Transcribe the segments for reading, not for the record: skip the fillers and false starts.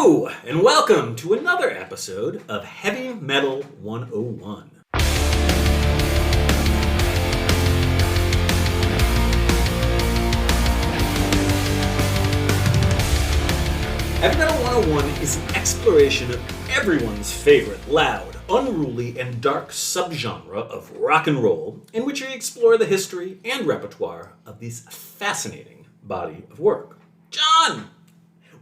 Hello, and welcome to another episode of Heavy Metal 101. Heavy Metal 101 is an exploration of everyone's favorite loud, unruly, and dark subgenre of rock and roll, in which we explore the history and repertoire of this fascinating body of work. John!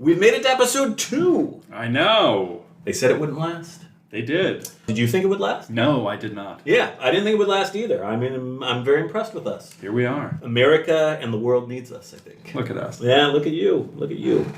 We've made it to episode 2! I know! They said it wouldn't last. They did. Did you think it would last? No, I did not. Yeah, I didn't think it would last either. I mean, I'm very impressed with us. Here we are. America and the world needs us, I think. Look at us. Yeah, look at you. Look at you.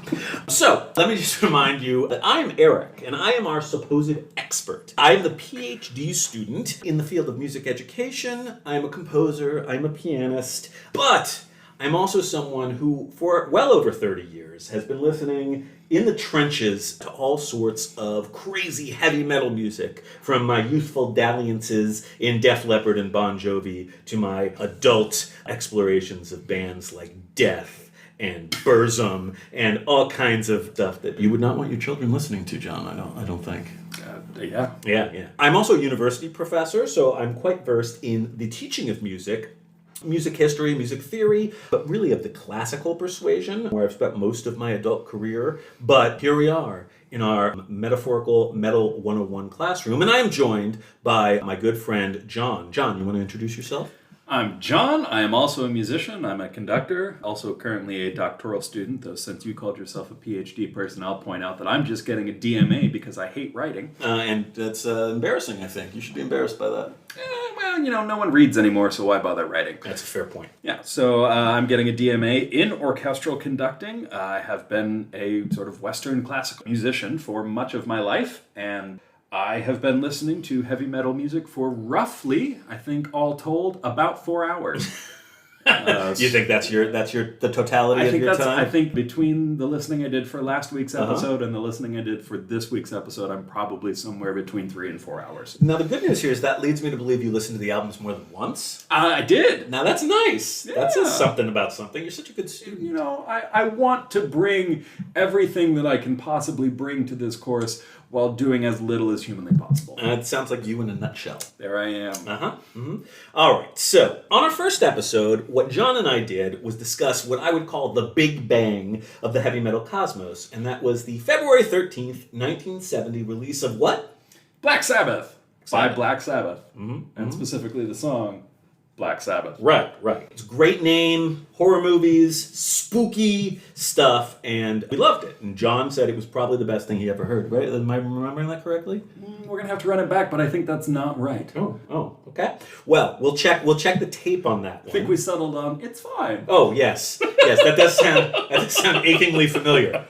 So, let me just remind you that I'm Eric, and I am our supposed expert. I am the PhD student in the field of music education. I am a composer. I'm a pianist. But I'm also someone who, for well over 30 years, has been listening in the trenches to all sorts of crazy heavy metal music, from my youthful dalliances in Def Leppard and Bon Jovi to my adult explorations of bands like Death and Burzum and all kinds of stuff that you would not want your children listening to, John, I don't think. Yeah. I'm also a university professor, so I'm quite versed in the teaching of music history, music theory, but really of the classical persuasion, where I've spent most of my adult career. But here we are in our metaphorical Metal 101 classroom, and I am joined by my good friend, John. John, you want to introduce yourself? I'm John. I am also a musician. I'm a conductor, also currently a doctoral student, though since you called yourself a PhD person, I'll point out that I'm just getting a DMA because I hate writing. And that's embarrassing, I think. You should be embarrassed by that. Well, no one reads anymore, so why bother writing? That's a fair point. Yeah, so I'm getting a DMA in orchestral conducting. I have been a sort of Western classical musician for much of my life, and I have been listening to heavy metal music for roughly, I think all told, about 4 hours. You think that's the totality of your time? I think between the listening I did for last week's episode and the listening I did for this week's episode, I'm probably somewhere between 3 and 4 hours. Now, the good news here is that leads me to believe you listened to the albums more than once. I did. Now, that's nice. Yeah. That says something about something. You're such a good student. You know, I want to bring everything that I can possibly bring to this course while doing as little as humanly possible. It sounds like you in a nutshell. There I am. Mm-hmm. All right, so on our first episode, what John and I did was discuss what I would call the Big Bang of the heavy metal cosmos, and that was the February 13th, 1970 release of what? Black Sabbath. By Black Sabbath. And specifically the song Black Sabbath. Right. It's a great name, horror movies, spooky stuff, and we loved it. And John said it was probably the best thing he ever heard, right? Am I remembering that correctly? We're going to have to run it back, but I think that's not right. Oh, okay. Well, we'll check the tape on that one. I think we settled on, it's fine. Oh, yes, that does sound achingly familiar.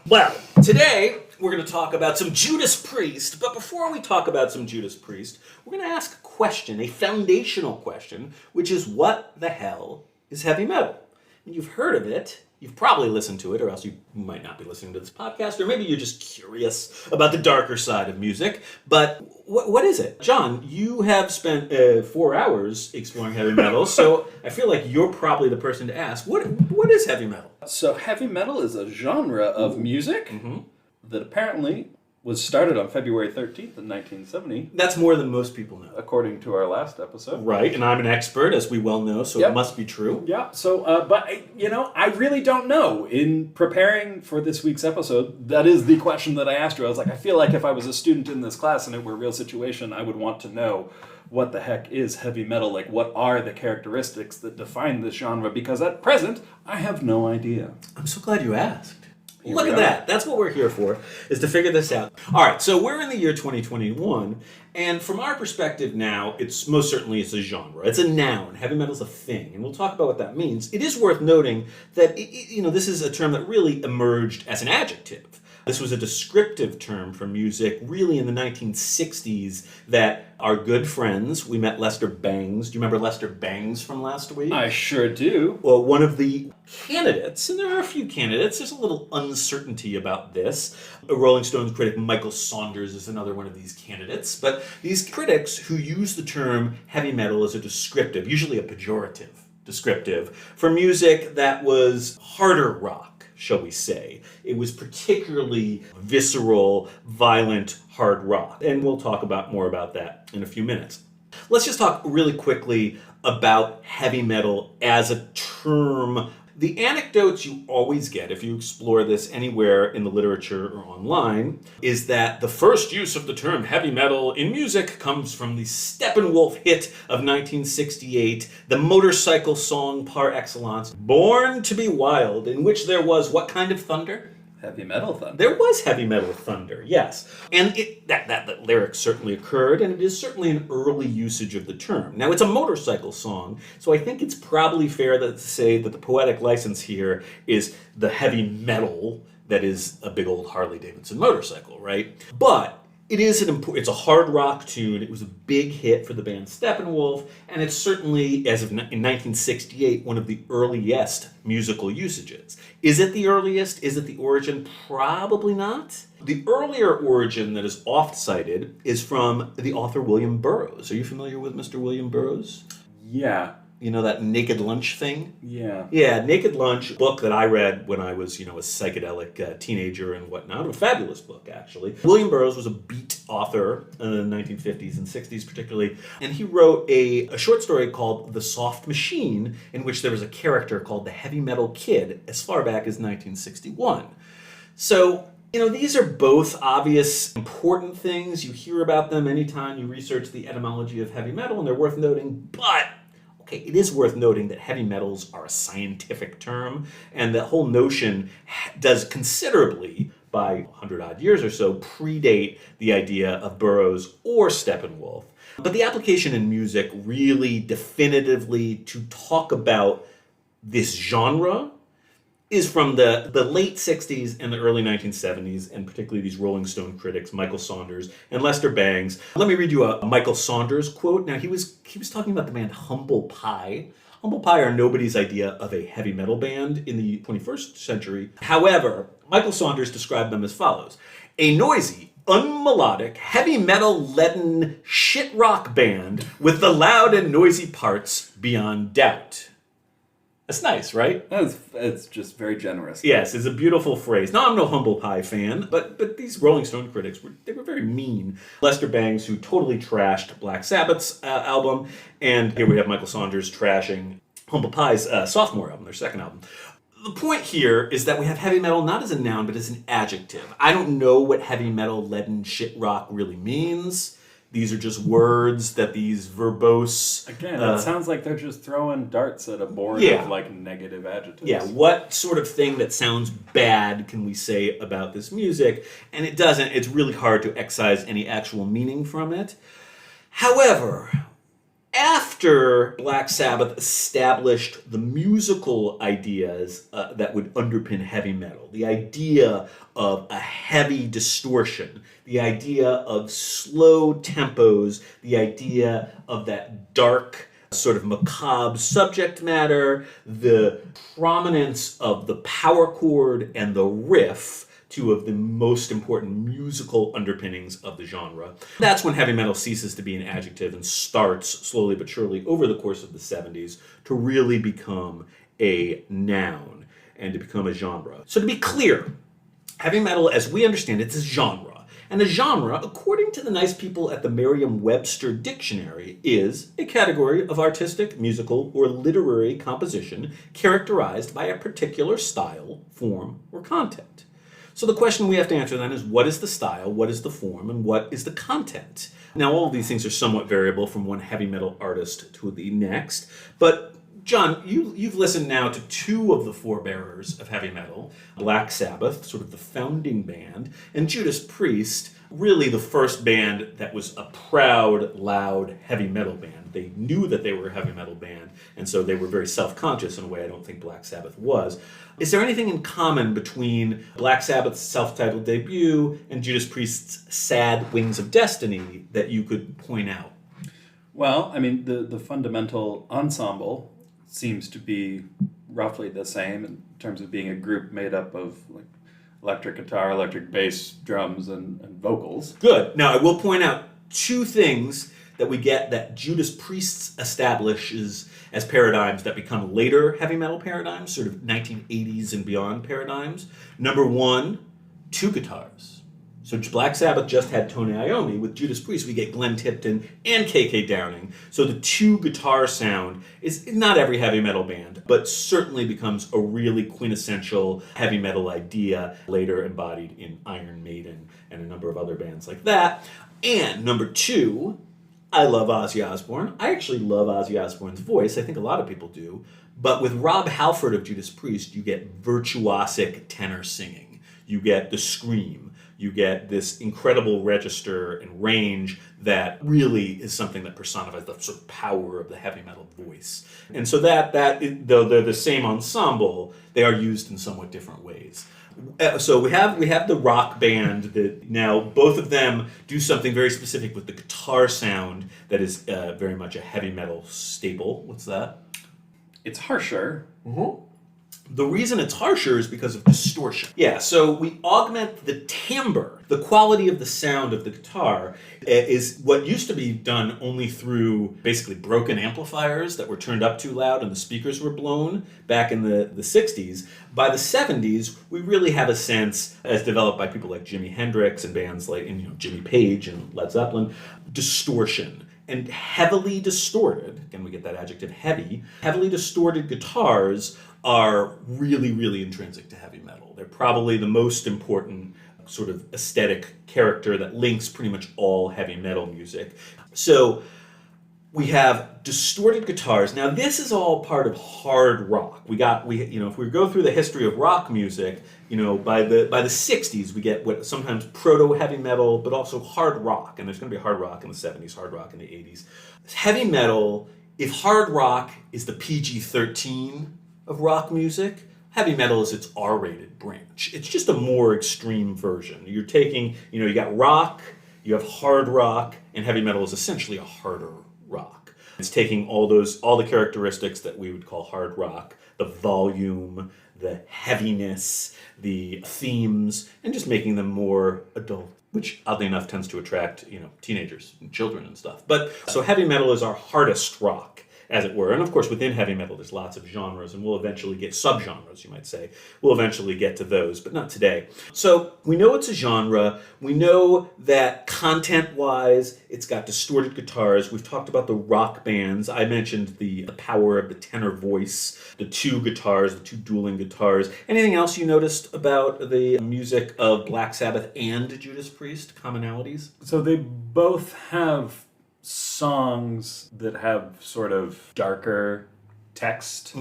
Well, today we're going to talk about some Judas Priest, but before we talk about some Judas Priest, we're going to ask a question, a foundational question, which is, what the hell is heavy metal? And you've heard of it, you've probably listened to it, or else you might not be listening to this podcast, or maybe you're just curious about the darker side of music, but what is it? John, you have spent 4 hours exploring heavy metal, so I feel like you're probably the person to ask, what is heavy metal? So heavy metal is a genre of music that apparently was started on February 13th in 1970. That's more than most people know. According to our last episode. Right, and I'm an expert, as we well know, so It must be true. Yeah, so, but, I really don't know. In preparing for this week's episode, that is the question that I asked you. I was like, I feel like if I was a student in this class and it were a real situation, I would want to know what the heck is heavy metal? Like, what are the characteristics that define this genre? Because at present, I have no idea. I'm so glad you asked. Look at that. That's what we're here for, is to figure this out. All right, so we're in the year 2021, and from our perspective now, it's a genre. It's a noun. Heavy metal's a thing, and we'll talk about what that means. It is worth noting that this is a term that really emerged as an adjective. This was a descriptive term for music really in the 1960s that our good friends, we met Lester Bangs. Do you remember Lester Bangs from last week? I sure do. Well, one of the candidates, and there are a few candidates, there's a little uncertainty about this. A Rolling Stones critic, Michael Saunders, is another one of these candidates. But these critics who use the term heavy metal as a descriptive, usually a pejorative descriptive, for music that was harder rock, shall we say. It was particularly visceral, violent, hard rock. And we'll talk more about that in a few minutes. Let's just talk really quickly about heavy metal as a term. The anecdotes you always get if you explore this anywhere in the literature or online is that the first use of the term heavy metal in music comes from the Steppenwolf hit of 1968, the motorcycle song par excellence, Born to be Wild, in which there was what kind of thunder? Heavy metal thunder. There was heavy metal thunder, yes. And that lyric certainly occurred, and it is certainly an early usage of the term. Now, it's a motorcycle song, so I think it's probably fair to say that the poetic license here is the heavy metal that is a big old Harley-Davidson motorcycle, right? But it's a hard rock tune. It was a big hit for the band Steppenwolf, and it's certainly, in 1968, one of the earliest musical usages. Is it the earliest? Is it the origin? Probably not. The earlier origin that is oft cited is from the author William Burroughs. Are you familiar with Mr. William Burroughs? Yeah. You know that Naked Lunch thing? Yeah. Yeah, Naked Lunch, book that I read when I was, a psychedelic teenager and whatnot. A fabulous book, actually. William Burroughs was a beat author in the 1950s and 60s particularly, and he wrote a short story called The Soft Machine, in which there was a character called the Heavy Metal Kid as far back as 1961. So, these are both obvious, important things. You hear about them anytime you research the etymology of heavy metal, and they're worth noting, but it is worth noting that heavy metals are a scientific term, and the whole notion does considerably, by 100-odd years or so, predate the idea of Burroughs or Steppenwolf. But the application in music really definitively to talk about this genre is from the late 60s and the early 1970s, and particularly these Rolling Stone critics, Michael Saunders and Lester Bangs. Let me read you a Michael Saunders quote. Now, he was talking about the band Humble Pie. Humble Pie are nobody's idea of a heavy metal band in the 21st century. However, Michael Saunders described them as follows: a noisy, unmelodic, heavy metal, leaden, shit rock band with the loud and noisy parts beyond doubt. That's nice, right? It's just very generous. Yes, it's a beautiful phrase. Now, I'm no Humble Pie fan, but these Rolling Stone critics, they were very mean. Lester Bangs, who totally trashed Black Sabbath's album, and here we have Michael Saunders trashing Humble Pie's sophomore album, their second album. The point here is that we have heavy metal not as a noun, but as an adjective. I don't know what heavy metal, leaden, shit rock really means. These are just words that these verbose... Again, it sounds like they're just throwing darts at a board of negative adjectives. Yeah, what sort of thing that sounds bad can we say about this music? And it doesn't. It's really hard to excise any actual meaning from it. However, after Black Sabbath established the musical ideas that would underpin heavy metal, the idea of a heavy distortion, the idea of slow tempos, the idea of that dark, sort of macabre subject matter, the prominence of the power chord and the riff, two of the most important musical underpinnings of the genre. That's when heavy metal ceases to be an adjective and starts, slowly but surely, over the course of the 70s, to really become a noun and to become a genre. So to be clear, heavy metal, as we understand it, is a genre. And a genre, according to the nice people at the Merriam-Webster Dictionary, is a category of artistic, musical, or literary composition characterized by a particular style, form, or content. So the question we have to answer then is, what is the style, what is the form, and what is the content? Now, all of these things are somewhat variable from one heavy metal artist to the next, but John, you've listened now to two of the forebearers of heavy metal, Black Sabbath, sort of the founding band, and Judas Priest, really the first band that was a proud, loud, heavy metal band. They knew that they were a heavy metal band, and so they were very self-conscious in a way I don't think Black Sabbath was. Is there anything in common between Black Sabbath's self-titled debut and Judas Priest's Sad Wings of Destiny that you could point out? Well, I mean, the fundamental ensemble seems to be roughly the same in terms of being a group made up of electric guitar, electric bass, drums, and vocals. Good. Now, I will point out two things that we get that Judas Priest establishes as paradigms that become later heavy metal paradigms, sort of 1980s and beyond paradigms. Number one, two guitars. So Black Sabbath just had Tony Iommi. With Judas Priest, we get Glenn Tipton and KK Downing. So the two guitar sound is not every heavy metal band, but certainly becomes a really quintessential heavy metal idea, later embodied in Iron Maiden and a number of other bands like that. And number two, I love Ozzy Osbourne. I actually love Ozzy Osbourne's voice. I think a lot of people do. But with Rob Halford of Judas Priest, you get virtuosic tenor singing. You get the scream. You get this incredible register and range that really is something that personifies the sort of power of the heavy metal voice. And so though they're the same ensemble, they are used in somewhat different ways. So we have the rock band that now both of them do something very specific with the guitar sound that is very much a heavy metal staple. What's that? It's harsher. Mm-hmm. The reason it's harsher is because of distortion. Yeah, so we augment the timbre. The quality of the sound of the guitar is what used to be done only through basically broken amplifiers that were turned up too loud and the speakers were blown back in the 60s. By the 70s, we really have a sense, as developed by people like Jimi Hendrix and bands like Jimmy Page and Led Zeppelin, distortion. And heavily distorted, again we get that adjective heavily distorted guitars are really, really intrinsic to heavy metal. They're probably the most important sort of aesthetic character that links pretty much all heavy metal music. So we have distorted guitars. Now this is all part of hard rock. If we go through the history of rock music, by the 60s we get what sometimes proto heavy metal, but also hard rock. And there's going to be hard rock in the 70s, hard rock in the 80s. Heavy metal, if hard rock is the PG-13 of rock music, heavy metal is its R-rated branch. It's just a more extreme version. You're taking, you got rock, you have hard rock, and heavy metal is essentially a harder rock. It's taking all the characteristics that we would call hard rock, the volume, the heaviness, the themes, and just making them more adult, which oddly enough tends to attract, teenagers and children and stuff. But so heavy metal is our hardest rock, as it were. And of course, within heavy metal, there's lots of genres, and we'll eventually get subgenres, you might say. We'll eventually get to those, but not today. So we know it's a genre. We know that content-wise, it's got distorted guitars. We've talked about the rock bands. I mentioned the power of the tenor voice, the two guitars, the two dueling guitars. Anything else you noticed about the music of Black Sabbath and Judas Priest, commonalities? So they both have songs that have sort of darker text,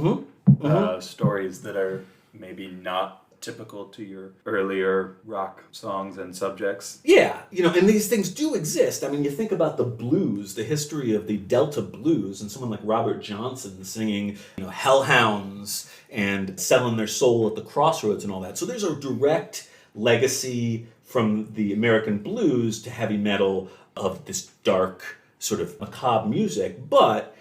stories that are maybe not typical to your earlier rock songs and subjects. Yeah, and these things do exist. I mean, you think about the blues, the history of the Delta blues, and someone like Robert Johnson singing, Hellhounds and selling their soul at the crossroads and all that. So there's a direct legacy from the American blues to heavy metal of this dark, sort of macabre music, but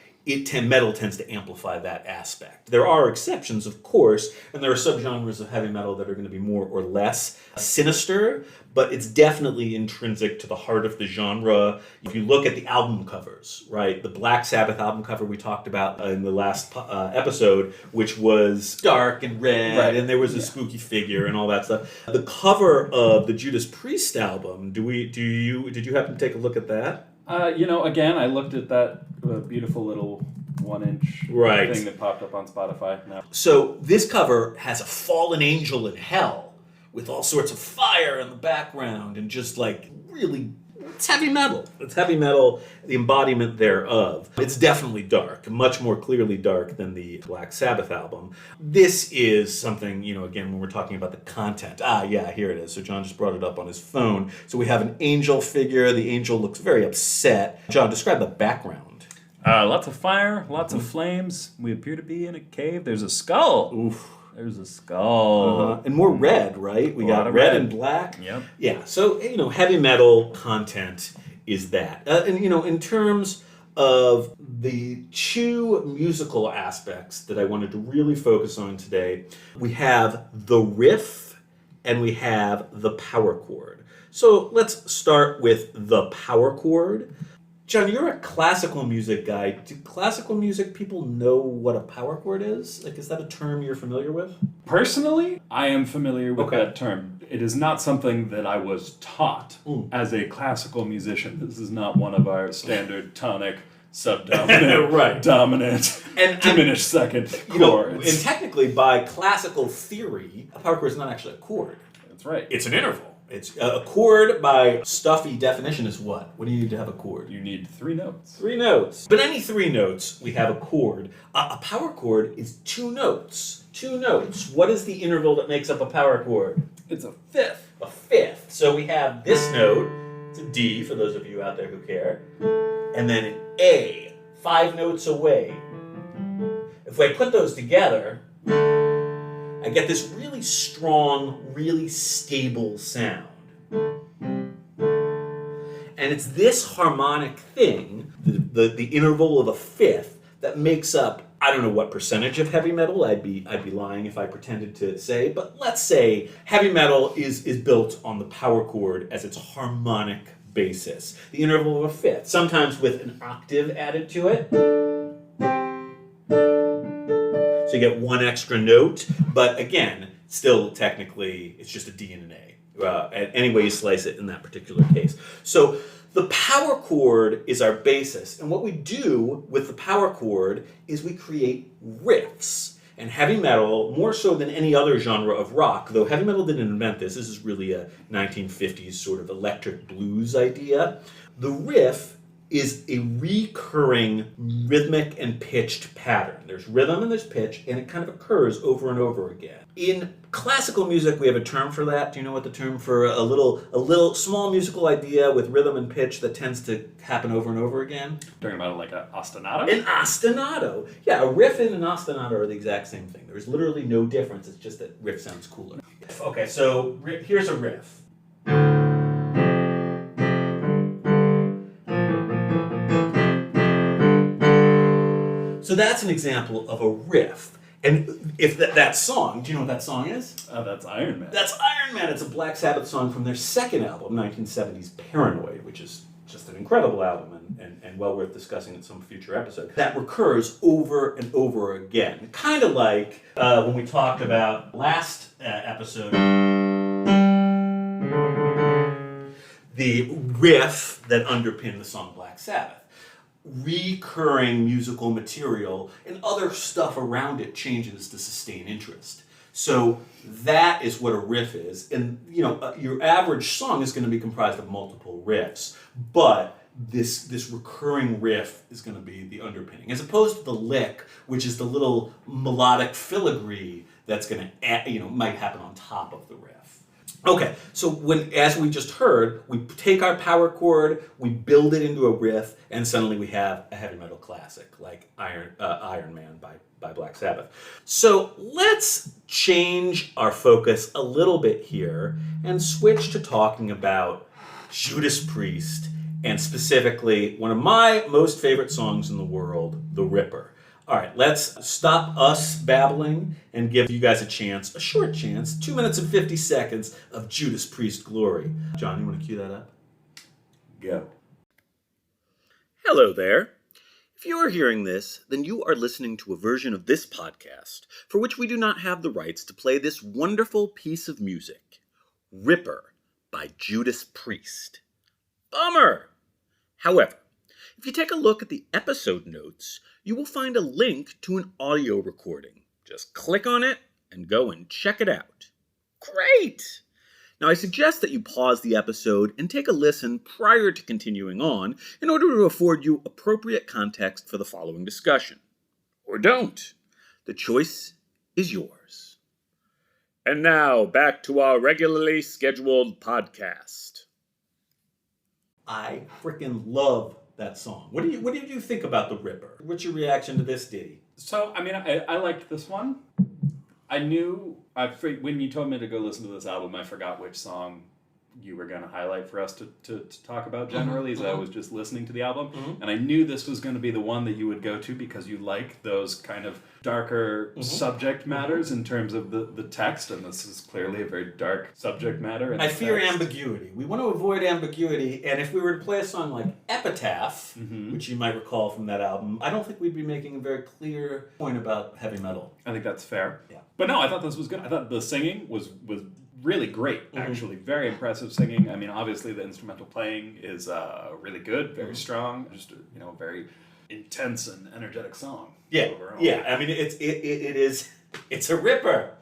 metal tends to amplify that aspect. There are exceptions, of course, and there are subgenres of heavy metal that are going to be more or less sinister, but it's definitely intrinsic to the heart of the genre. If you look at the album covers, right, the Black Sabbath album cover we talked about in the last episode, which was dark and red, right, and there was a spooky figure and all that stuff. The cover of the Judas Priest album, did you happen to take a look at that? Again, I looked at that beautiful little 1-inch thing that popped up on Spotify. No. So this cover has a fallen angel in hell with all sorts of fire in the background and just really, it's heavy metal. It's heavy metal, the embodiment thereof. It's definitely dark, much more clearly dark than the Black Sabbath album. This is something, again, when we're talking about the content. Here it is. So John just brought it up on his phone. So we have an angel figure. The angel looks very upset. John, describe the background. Lots of fire, lots of flames. We appear to be in a cave. There's a skull. Oof. There's a skull. And more red, right? We got red and black. Yep. Yeah, so, heavy metal content is that. In terms of the two musical aspects that I wanted to really focus on today, we have the riff and we have the power chord. So let's start with the power chord. John, you're a classical music guy. Do classical music people know what a power chord is? Like, is that a term you're familiar with? Personally, I am familiar with Okay. that term. It is not something that I was taught as a classical musician. This is not one of our standard tonic, subdominant, Right. dominant, And diminished second You know, chords. and technically, by classical theory, a power chord is not actually a chord. That's right. It's an interval. It's a chord by stuffy definition is what? What do you need to have a chord? You need 3 notes. 3 notes. But any 3 notes, we have a chord. A power chord is 2 notes. 2 notes. What is the interval that makes up a power chord? It's a fifth. A fifth. So we have this note. It's a D for those of you out there who care. And then an A. 5 notes away. If I put those together, I get this really strong, really stable sound. And it's this harmonic thing, the interval of a fifth, that makes up, I don't know what percentage of heavy metal, I'd be lying if I pretended to say, but let's say heavy metal is built on the power chord as its harmonic basis. The interval of a fifth, sometimes with an octave added to it. So you get 1 extra note, but again, still technically it's just a D and an A. Any way you slice it in that particular case. So the power chord is our basis, and what we do with the power chord is we create riffs. And heavy metal, more so than any other genre of rock, though heavy metal didn't invent this is really a 1950s sort of electric blues idea. The riff is a recurring rhythmic and pitched pattern. There's rhythm and there's pitch, and it kind of occurs over and over again. In classical music, we have a term for that. Do you know what the term for a little small musical idea with rhythm and pitch that tends to happen over and over again? Talking about like an ostinato? An ostinato. Yeah, a riff and an ostinato are the exact same thing. There's literally no difference. It's just that riff sounds cooler. Okay, so here's a riff. So that's an example of a riff. And if that song, do you know what that song is? Oh, that's Iron Man. That's Iron Man. It's a Black Sabbath song from their second album, 1970's Paranoid, which is just an incredible album and well worth discussing in some future episode. That recurs over and over again. Kind of like when we talked about last episode, the riff that underpinned the song Black Sabbath. Recurring musical material and other stuff around it changes to sustain interest. So that is what a riff is. And your average song is going to be comprised of multiple riffs, but this recurring riff is going to be the underpinning, as opposed to the lick, which is the little melodic filigree that's going to might happen on top of the riff. Okay, so as we just heard, we take our power chord, we build it into a riff, and suddenly we have a heavy metal classic like Iron Man by Black Sabbath. So let's change our focus a little bit here and switch to talking about Judas Priest, and specifically one of my most favorite songs in the world, The Ripper. All right, let's stop us babbling and give you guys a short chance, 2 minutes and 50 seconds of Judas Priest glory. John, you want to cue that up? Go. Hello there. If you are hearing this, then you are listening to a version of this podcast for which we do not have the rights to play this wonderful piece of music, Ripper by Judas Priest. Bummer! However, if you take a look at the episode notes, you will find a link to an audio recording. Just click on it and go and check it out. Great! Now, I suggest that you pause the episode and take a listen prior to continuing on in order to afford you appropriate context for the following discussion. Or don't. The choice is yours. And now, back to our regularly scheduled podcast. I freaking love that song. What did you think about The Ripper? What's your reaction to this ditty? So, I liked this one. I knew, when you told me to go listen to this album, I forgot which song you were going to highlight for us to talk about generally, as I was just listening to the album. Mm-hmm. And I knew this was going to be the one that you would go to because you like those kind of darker subject matters in terms of the text, and this is clearly a very dark subject matter. I fear ambiguity. We want to avoid ambiguity, and if we were to play a song like Epitaph, which you might recall from that album, I don't think we'd be making a very clear point about heavy metal. I think that's fair. Yeah. But no, I thought this was good. I thought the singing was really great, actually. Very impressive singing. I mean, obviously the instrumental playing is really good, very strong, just a very intense and energetic song. Yeah, overall. yeah. I mean, it's a ripper.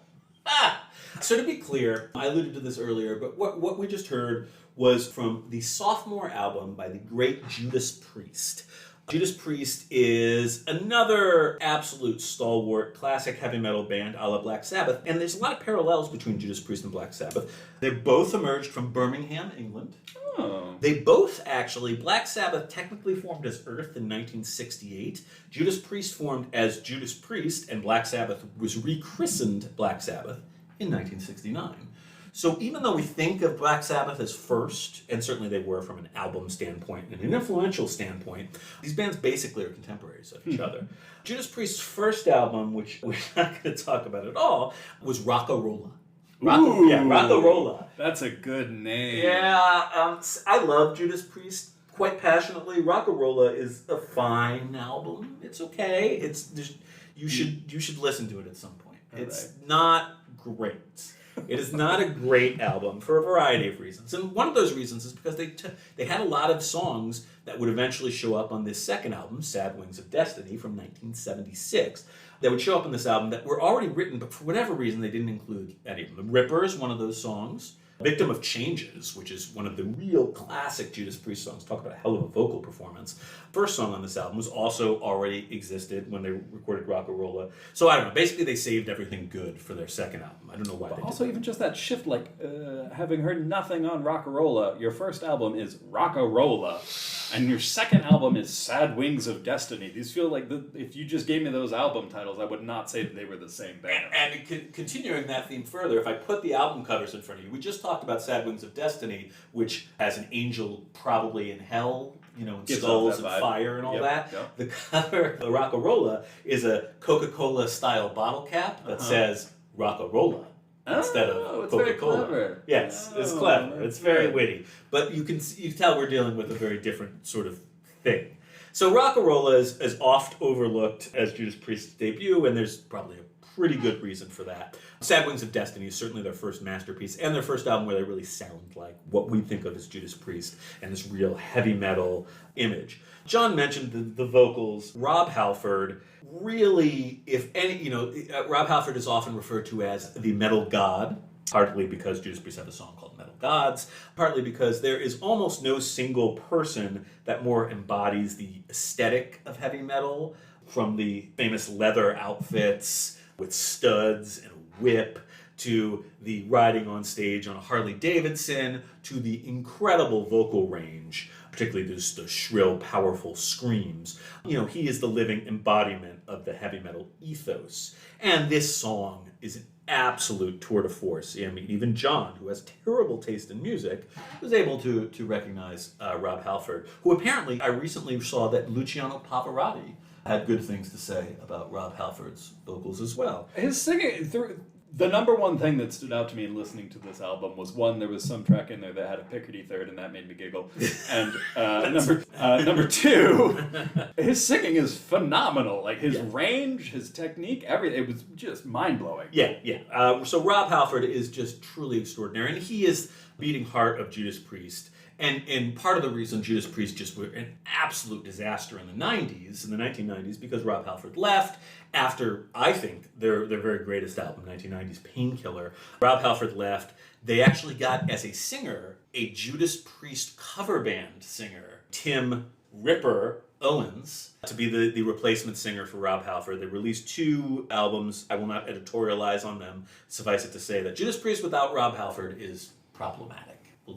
So to be clear, I alluded to this earlier, but what we just heard was from the sophomore album by the great Judas Priest. Judas Priest is another absolute stalwart classic heavy metal band a la Black Sabbath, and there's a lot of parallels between Judas Priest and Black Sabbath. They both emerged from Birmingham, England. Oh. They both actually, Black Sabbath technically formed as Earth in 1968. Judas Priest formed as Judas Priest, and Black Sabbath was rechristened Black Sabbath in 1969. So even though we think of Black Sabbath as first, and certainly they were from an album standpoint and an influential standpoint, these bands basically are contemporaries of each other. Judas Priest's first album, which we're not going to talk about at all, was Rock-A-Rolla. Rock-A-Rolla. That's a good name. Yeah, I love Judas Priest quite passionately. Rock-A-Rolla is a fine album. It's okay. You should listen to it at some point. It's not great. It is not a great album for a variety of reasons. And one of those reasons is because they had a lot of songs that would eventually show up on this second album, Sad Wings of Destiny, from 1976, that would show up on this album that were already written, but for whatever reason they didn't include any of them. The Ripper is one of those songs. Victim of Changes, which is one of the real classic Judas Priest songs. Talk about a hell of a vocal performance. First song on this album was also already existed when they recorded Rock-A-Rolla. So I don't know. Basically, they saved everything good for their second album. I don't know why they did Also, even just that shift, having heard nothing on Rock-A-Rolla, your first album is Rock-A-Rolla, and your second album is Sad Wings of Destiny. These feel like, if you just gave me those album titles, I would not say that they were the same band. And continuing that theme further, if I put the album covers in front of you, we just talked about Sad Wings of Destiny, which has an angel probably in hell, and skulls and fire and all that. Yep. The cover, the Rock-A-Rolla, is a Coca-Cola style bottle cap that says Rock-A-Rolla instead of Coca-Cola. Very clever. Yes, it's clever. It's very witty. But you tell we're dealing with a very different sort of thing. So Rock-A-Rolla is as oft overlooked as Judas Priest's debut, and there's probably a pretty good reason for that. Sad Wings of Destiny is certainly their first masterpiece and their first album where they really sound like what we think of as Judas Priest and this real heavy metal image. John mentioned the vocals. Rob Halford, really, if any, Rob Halford is often referred to as the metal god, partly because Judas Priest have a song called Metal Gods, partly because there is almost no single person that more embodies the aesthetic of heavy metal, from the famous leather outfits with studs and a whip, to the riding on stage on a Harley Davidson, to the incredible vocal range, particularly the shrill, powerful screams. He is the living embodiment of the heavy metal ethos. And this song is an absolute tour de force. I mean, even John, who has terrible taste in music, was able to recognize Rob Halford, who apparently, I recently saw that Luciano Pavarotti had good things to say about Rob Halford's vocals as well. His singing, the number one thing that stood out to me in listening to this album was, one, there was some track in there that had a Picardy third, and that made me giggle. And number two, his singing is phenomenal. Like, his range, his technique, everything. It was just mind-blowing. Yeah. So Rob Halford is just truly extraordinary, and he is beating heart of Judas Priest. And part of the reason Judas Priest just were an absolute disaster in the 1990s, because Rob Halford left after, I think, their very greatest album, 1990's Painkiller. Rob Halford left. They actually got, as a singer, a Judas Priest cover band singer, Tim Ripper Owens, to be the replacement singer for Rob Halford. They released 2 albums. I will not editorialize on them. Suffice it to say that Judas Priest without Rob Halford is problematic.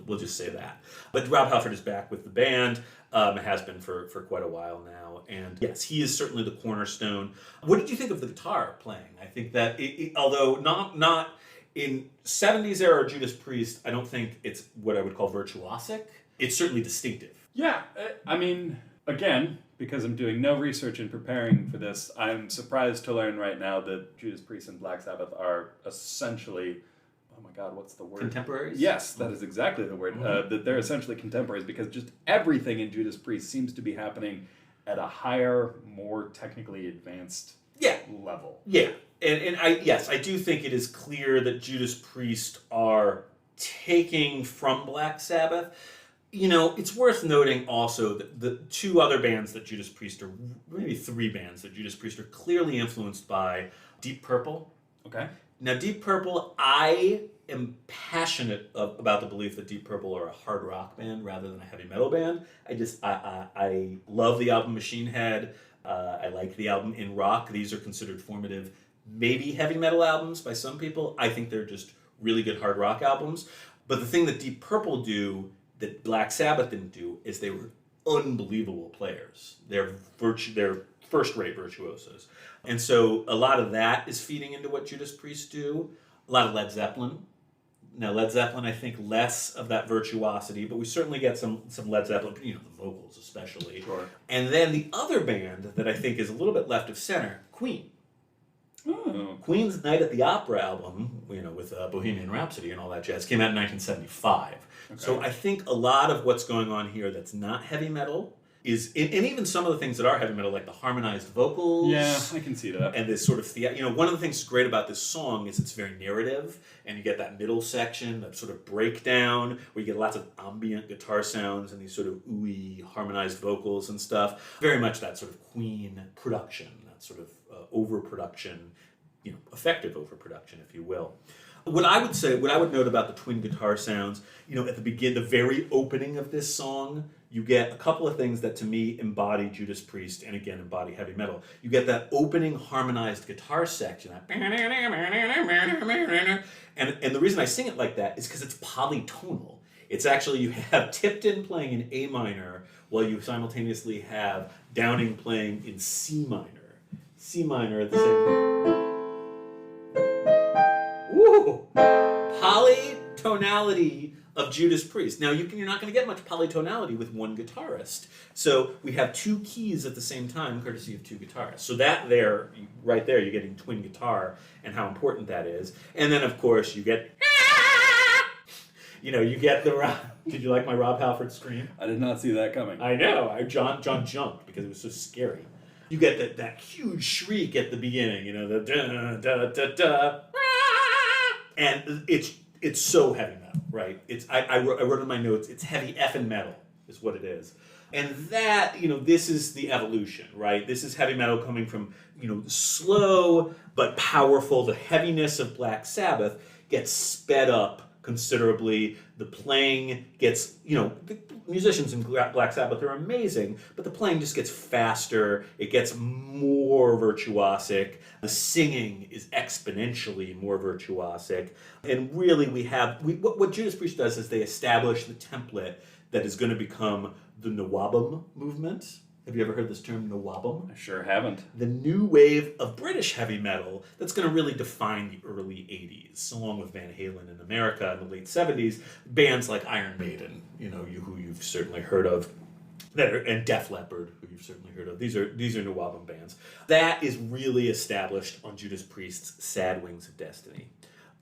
We'll just say that. But Rob Halford is back with the band. Has been for quite a while now. And yes, he is certainly the cornerstone. What did you think of the guitar playing? I think that, although not in 70s era Judas Priest, I don't think it's what I would call virtuosic. It's certainly distinctive. Yeah, I mean, again, because I'm doing no research in preparing for this, I'm surprised to learn right now that Judas Priest and Black Sabbath are essentially, oh my God, what's the word? Contemporaries? Yes, that is exactly the word. That they're essentially contemporaries because just everything in Judas Priest seems to be happening at a higher, more technically advanced level. Yeah. And I do think it is clear that Judas Priest are taking from Black Sabbath. You know, it's worth noting also that the two other bands that Judas Priest are, maybe three bands that Judas Priest are clearly influenced by. Deep Purple. Okay. Now, Deep Purple, I am passionate about the belief that Deep Purple are a hard rock band rather than a heavy metal band. I love the album Machine Head. I like the album In Rock. These are considered formative, maybe heavy metal albums by some people. I think they're just really good hard rock albums. But the thing that Deep Purple do that Black Sabbath didn't do is they were unbelievable players. They're first-rate virtuosos. And so a lot of that is feeding into what Judas Priest do. A lot of Led Zeppelin. Now, Led Zeppelin, I think, less of that virtuosity, but we certainly get some Led Zeppelin, the vocals especially. Sure. And then the other band that I think is a little bit left of center, Queen. Oh. Queen's Night at the Opera album, with Bohemian Rhapsody and all that jazz, came out in 1975. Okay. So I think a lot of what's going on here that's not heavy metal is, and even some of the things that are heavy metal, like the harmonized vocals. Yeah, I can see that. And this sort of, one of the things that's great about this song is it's very narrative, and you get that middle section, that sort of breakdown, where you get lots of ambient guitar sounds and these sort of ooey harmonized vocals and stuff. Very much that sort of Queen production, that sort of overproduction, effective overproduction, if you will. What I would note about the twin guitar sounds, at the very opening of this song, you get a couple of things that to me embody Judas Priest and again embody heavy metal. You get that opening harmonized guitar section, and the reason I sing it like that is because it's polytonal. It's actually, you have Tipton playing in A minor while you simultaneously have Downing playing in C minor. C minor at the same time. Woo! Polytonality of Judas Priest. Now, you're not going to get much polytonality with one guitarist. So we have two keys at the same time, courtesy of two guitarists. So right there, you're getting twin guitar and how important that is. And then, of course, you get... you get the... Did you like my Rob Halford scream? I did not see that coming. I know. John jumped because it was so scary. You get that huge shriek at the beginning, the da-da-da-da-da. And it's so heavy metal, right? I wrote in my notes, it's heavy effing metal is what it is. And that, this is the evolution, right? This is heavy metal coming from, slow but powerful. The heaviness of Black Sabbath gets sped up considerably. The playing gets, the musicians in Black Sabbath are amazing, but the playing just gets faster. It gets more virtuosic. The singing is exponentially more virtuosic. And really what Judas Priest does is they establish the template that is going to become the Nawabum movement. Have you ever heard this term, Nawabum? I sure haven't. The new wave of British heavy metal that's going to really define the early 80s, along with Van Halen in America in the late 70s. Bands like Iron Maiden, who you've certainly heard of, and Def Leppard, who you've certainly heard of. These are Nawabum bands. That is really established on Judas Priest's Sad Wings of Destiny.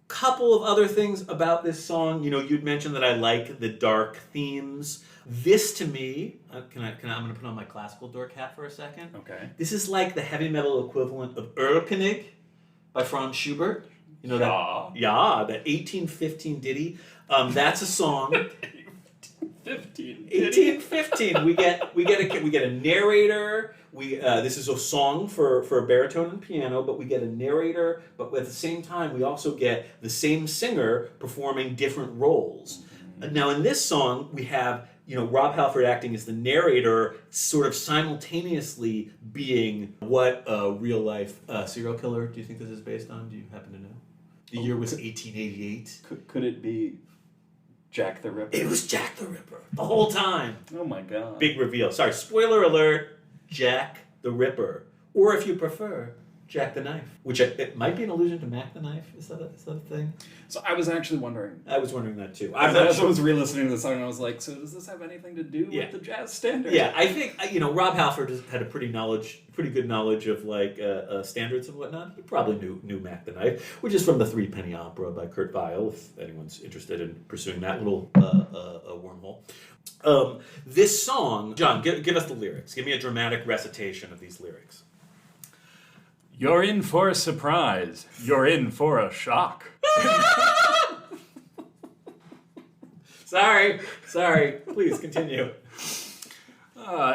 Couple of other things about this song. You'd mentioned that I like the dark themes. This, to me, I'm going to put on my classical dork hat for a second. Okay. This is like the heavy metal equivalent of Erlkönig by Franz Schubert. Yeah. That 1815 ditty. That's a song. 1815. We get a narrator. This is a song for a baritone and piano, but we get a narrator. But at the same time, we also get the same singer performing different roles. Mm-hmm. Now, in this song, we have Rob Halford acting as the narrator, sort of simultaneously being what a real life serial killer. Do you think this is based on? Do you happen to know? The year was 1888. Could it be Jack the Ripper? It was Jack the Ripper the whole time. Oh my God. Big reveal. Sorry, spoiler alert, Jack the Ripper. Or if you prefer, Jack the Knife, which it might be an allusion to Mac the Knife. Is that a thing? So I was actually wondering. I was wondering that too. I was re-listening to the song and I was like, so does this have anything to do with the jazz standard? Yeah, I think, Rob Halford had a pretty good knowledge of like standards and whatnot. He probably knew Mac the Knife, which is from the Three Penny Opera by Kurt Weill, if anyone's interested in pursuing that little wormhole. This song, John, give us the lyrics. Give me a dramatic recitation of these lyrics. You're in for a surprise. You're in for a shock. Sorry. Please continue.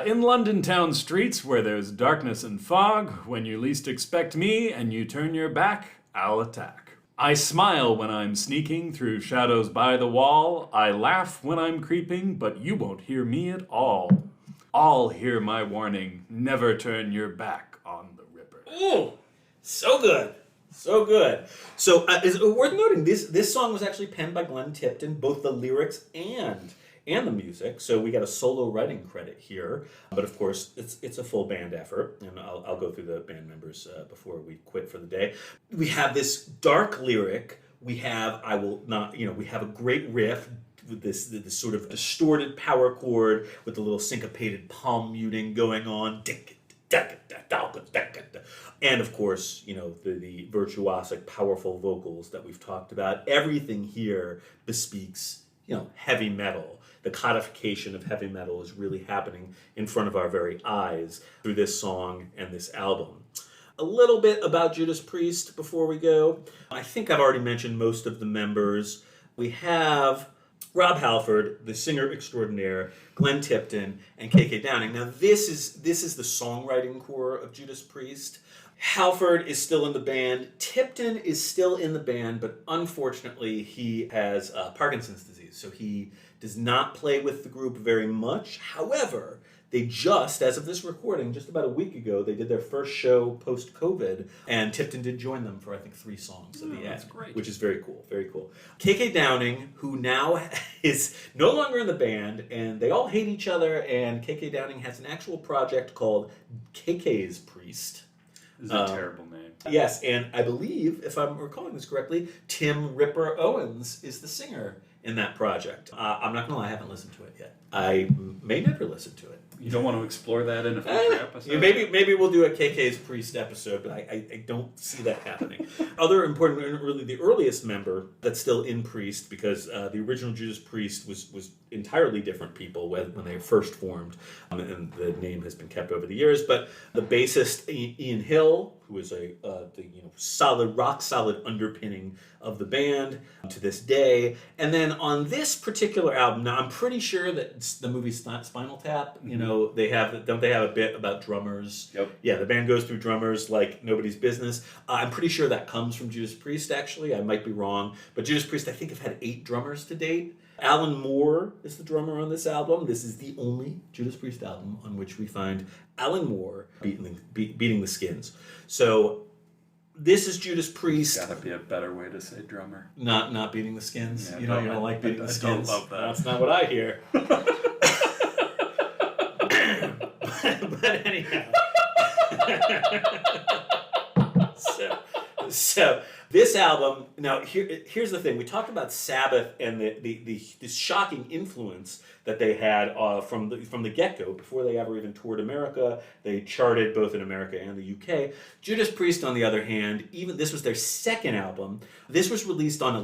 In London town streets where there's darkness and fog, when you least expect me and you turn your back, I'll attack. I smile when I'm sneaking through shadows by the wall. I laugh when I'm creeping, but you won't hear me at all. I'll hear my warning, never turn your back on the Ripper. Ooh, so good. So good. So it's worth noting, this song was actually penned by Glenn Tipton, both the lyrics and the music. So we got a solo writing credit here. But of course, it's a full band effort. And I'll go through the band members before we quit for the day. We have this dark lyric. We have we have a great riff with this sort of distorted power chord with the little syncopated palm muting going on. And of course, the virtuosic, powerful vocals that we've talked about. Everything here bespeaks, heavy metal. The codification of heavy metal is really happening in front of our very eyes through this song and this album. A little bit about Judas Priest before we go. I think I've already mentioned most of the members. We have Rob Halford, the singer extraordinaire, Glenn Tipton, and KK Downing. Now this is the songwriting core of Judas Priest. Halford is still in the band. Tipton is still in the band, but unfortunately he has Parkinson's disease, so he does not play with the group very much. However, they just, as of this recording, just about a week ago, they did their first show post-COVID, and Tipton did join them for, I think, 3 songs at the end. That's great. Which is very cool, very cool. KK Downing, who now is no longer in the band, and they all hate each other, and KK Downing has an actual project called KK's Priest. This is a terrible name. Yes, and I believe, if I'm recalling this correctly, Tim Ripper Owens is the singer in that project. I'm not going to lie, I haven't listened to it yet. I may never listen to it. You don't want to explore that in a future episode? Yeah, maybe we'll do a KK's Priest episode, but I don't see that happening. Other important, really the earliest member that's still in Priest, because the original Judas Priest was entirely different people when they first formed, and the name has been kept over the years. But the bassist Ian Hill, who is the rock solid underpinning of the band to this day, and then on this particular album, now I'm pretty sure that it's the movie Spinal Tap, don't they have a bit about drummers? Yep. Yeah, the band goes through drummers like nobody's business. I'm pretty sure that comes from Judas Priest, actually. I might be wrong. But Judas Priest, I think, have had 8 drummers to date. Alan Moore is the drummer on this album. This is the only Judas Priest album on which we find Alan Moore beating the Skins. So this is Judas Priest. Gotta be a better way to say drummer. Not beating the Skins. Yeah, you don't like beating the Skins. I don't love that. That's not what I hear. But anyhow. So this album, now here's the thing. We talked about Sabbath and the shocking influence that they had from the get-go. Before they ever even toured America, they charted both in America and the UK. Judas Priest, on the other hand, even this was their second album. This was released on a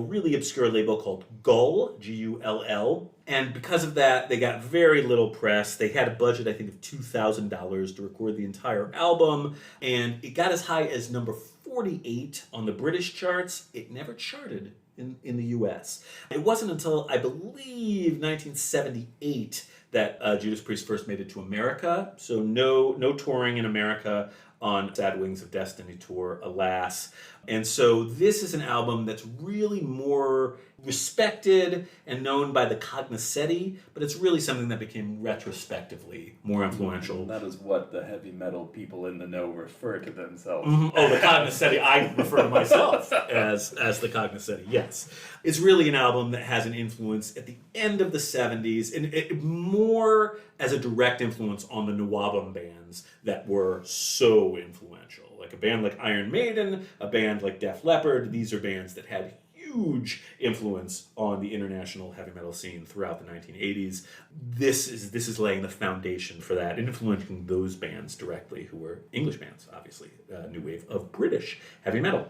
really obscure label called Gull, Gull. And because of that, they got very little press. They had a budget, I think, of $2,000 to record the entire album. And it got as high as number 48 on the British charts. It never charted in the US. It wasn't until, I believe, 1978 that Judas Priest first made it to America. So no touring in America on Sad Wings of Destiny tour, alas. And so this is an album that's really more respected and known by the cognoscenti, but it's really something that became retrospectively more influential. That is what the heavy metal people in the know refer to themselves. Mm-hmm. Oh, the cognoscenti. I refer to myself as the cognoscenti, yes. It's really an album that has an influence at the end of the 70s, and it more as a direct influence on the Nawabum bands that were so influential. Like a band like Iron Maiden, a band like Def Leppard, these are bands that had huge influence on the international heavy metal scene throughout the 1980s. This is laying the foundation for that, influencing those bands directly, who were English bands, obviously, new wave of British heavy metal.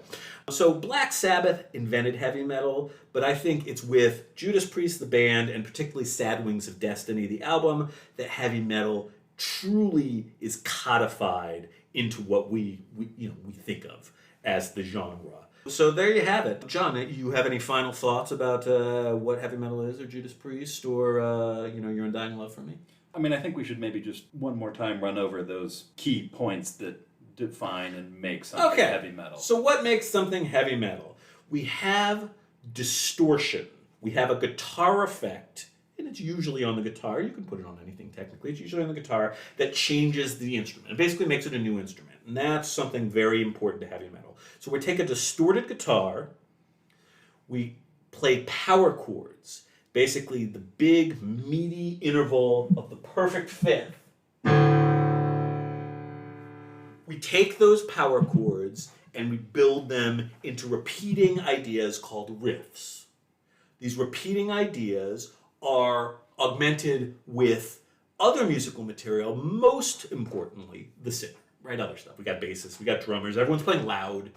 So Black Sabbath invented heavy metal, but I think it's with Judas Priest, the band, and particularly Sad Wings of Destiny, the album, that heavy metal truly is codified into what we think of as the genre. So there you have it. John, you have any final thoughts about what heavy metal is, or Judas Priest, or your undying love for me? I mean, I think we should maybe just one more time run over those key points that define and make something heavy metal. So what makes something heavy metal? We have distortion. We have a guitar effect, and it's usually on the guitar. You can put it on anything technically. It's usually on the guitar that changes the instrument. It basically makes it a new instrument. And that's something very important to heavy metal. So we take a distorted guitar, we play power chords, basically the big, meaty interval of the perfect fifth. We take those power chords and we build them into repeating ideas called riffs. These repeating ideas are augmented with other musical material, most importantly, the singer, right? Other stuff. We got bassists, we got drummers, everyone's playing loud,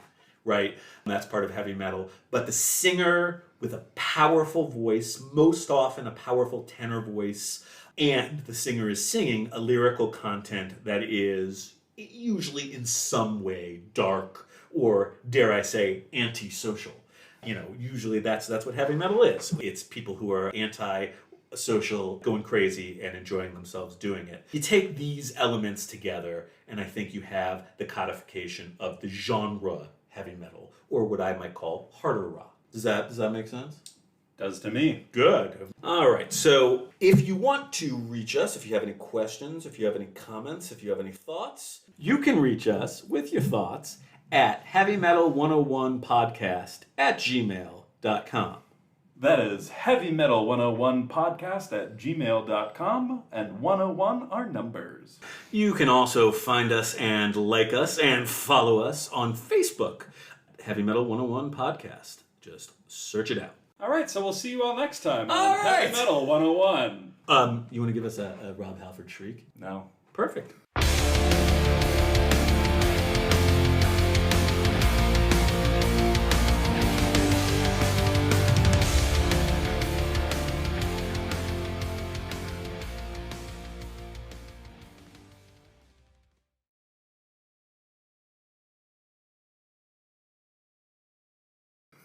right? And that's part of heavy metal. But the singer with a powerful voice, most often a powerful tenor voice, and the singer is singing a lyrical content that is usually in some way dark or, dare I say, antisocial. Usually that's what heavy metal is. It's people who are anti-social, going crazy, and enjoying themselves doing it. You take these elements together, and I think you have the codification of the genre heavy metal, or what I might call harder rock. Does that make sense? Does to me. Good. All right. So if you want to reach us, if you have any questions, if you have any comments, if you have any thoughts, you can reach us with your thoughts at heavymetal101podcast@gmail.com. That is heavymetal101podcast@gmail.com, and 101 are numbers. You can also find us and like us and follow us on Facebook, Heavy Metal 101 Podcast. Just search it out. All right, so we'll see you all next time All on right. Heavy Metal 101. You want to give us a Rob Halford shriek? No. Perfect.